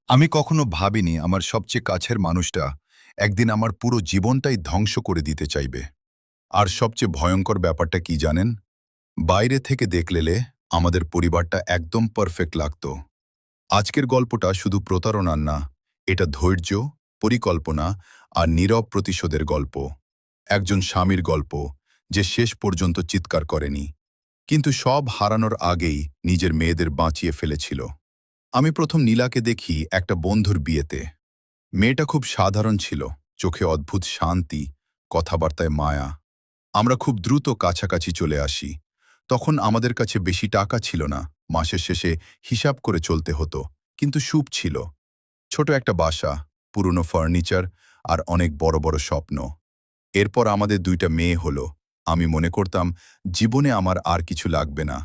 আমি কখনো ভাবিনি আমার সবচেয়ে কাছের মানুষটা একদিন আমার পুরো জীবনটাই ধ্বংস করে দিতে চাইবে। আর সবচেয়ে ভয়ঙ্কর ব্যাপারটা কি জানেন? বাইরে থেকে দেখলেলে আমাদের পরিবারটা একদম পারফেক্ট লাগতো। আজকের গল্পটা শুধু প্রতারণার না, এটা ধৈর্য, পরিকল্পনা আর নীরব প্রতিশোধের গল্প। একজন স্বামীর গল্প যে শেষ পর্যন্ত চিৎকার করেনি, কিন্তু সব হারানোর আগেই নিজের মেয়েদের বাঁচিয়ে ফেলেছিল। আমি প্রথম নীলাকে দেখি একটা বন্ধুর বিয়েতে। মেয়েটা খুব সাধারণ ছিল, চোখে অদ্ভুত শান্তি, কথাবার্তায় মায়া। আমরা খুব দ্রুত কাছাকাছি চলে আসি। তখন আমাদের কাছে বেশি টাকা ছিল না, মাসের শেষে হিসাব করে চলতে হতো, কিন্তু সুখ ছিল। ছোট একটা বাসা, পুরনো ফার্নিচার আর অনেক বড় বড় স্বপ্ন। এরপর আমাদের দুইটা মেয়ে হলো। আমি মনে করতাম জীবনে আমার আর কিছু লাগবে না।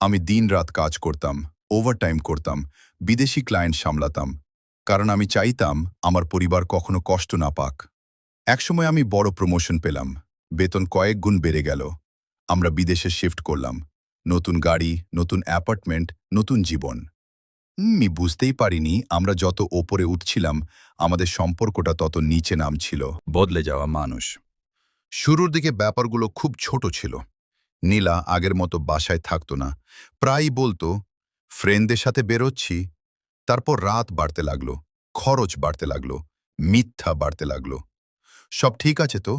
আমি দিনরাত কাজ করতাম, ওভারটাইম করতাম, বিদেশি ক্লায়েন্ট সামলাতাম, কারণ আমি চাইতাম আমার পরিবার কখনো কষ্ট না পাক। একসময় আমি বড় প্রমোশন পেলাম, বেতন কয়েক গুণ বেড়ে গেল। আমরা বিদেশে শিফট করলাম, নতুন গাড়ি, নতুন অ্যাপার্টমেন্ট, নতুন জীবন। আমি বুঝতেই পারিনি আমরা যত ওপরে উঠছিলাম আমাদের সম্পর্কটা তত নিচে নামছিল। বদলে যাওয়া মানুষ। শুরুর দিকে ব্যাপারগুলো খুব ছোট ছিল। নীলা আগের মতো বাসায় থাকতো না, প্রায়ই বলতো ফ্রেন্ডদের সাথে বেরোচ্ছি। তারপর রাত বাড়তে লাগলো, খরচ বাড়তে লাগলো, মিথ্যা বাড়তে লাগলো। সব ঠিক আছে তো?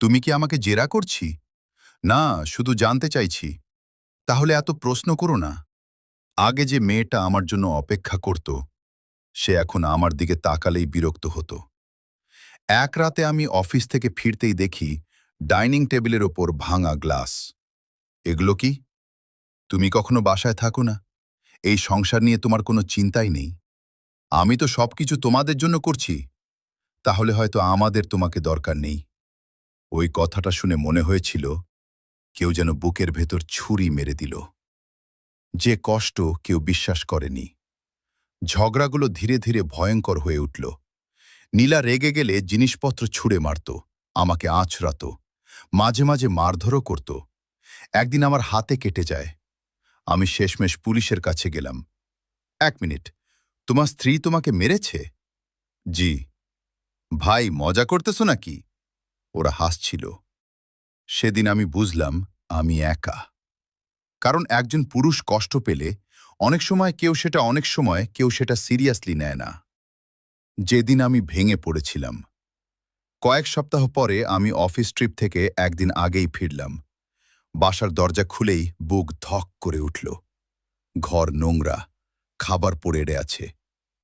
তুমি কি আমাকে জেরা করছি? না, শুধু জানতে চাইছি। তাহলে এত প্রশ্ন করো না। আগে যে মেয়েটা আমার জন্য অপেক্ষা করত, সে এখন আমার দিকে তাকালেই বিরক্ত হতো। এক রাতে আমি অফিস থেকে ফিরতেই দেখি ডাইনিং টেবিলের ওপর ভাঙা গ্লাস। এগুলো কি? তুমি কখনো বাসায় থাকো না? এই সংসার নিয়ে তোমার কোনো চিন্তাই নেই? আমি তো সবকিছু তোমাদের জন্য করছি। তাহলে হয়তো আমাদের তোমাকে দরকার নেই। ওই কথাটা শুনে মনে হয়েছিল কেউ যেন বুকের ভেতর ছুরি মেরে দিল। যে কষ্ট কেউ বিশ্বাস করেনি। ঝগড়াগুলো ধীরে ধীরে ভয়ঙ্কর হয়ে উঠল। নীলা রেগে গেলে জিনিসপত্র ছুঁড়ে মারত, আমাকে আঁচড়াত, মাঝে মাঝে মারধরও করত। একদিন আমার হাতে কেটে যায়। আমি শেষমেশ পুলিশের কাছে গেলাম। 1 মিনিট, তোমার স্ত্রী তোমাকে মেরেছে? জি। ভাই, মজা করতেছো নাকি? ওরা হাসছিল। সেদিন আমি বুঝলাম আমি একা। কারণ একজন পুরুষ কষ্ট পেলে অনেক সময় কেউ সেটা সিরিয়াসলি নেয় না। যেদিন আমি ভেঙে পড়েছিলাম। কয়েক সপ্তাহ পরে আমি অফিস ট্রিপ থেকে একদিন আগেই ফিরলাম। বাসার দরজা খুলেই বুক ধক করে উঠল। ঘর নোংরা, খাবার পড়ে আছে,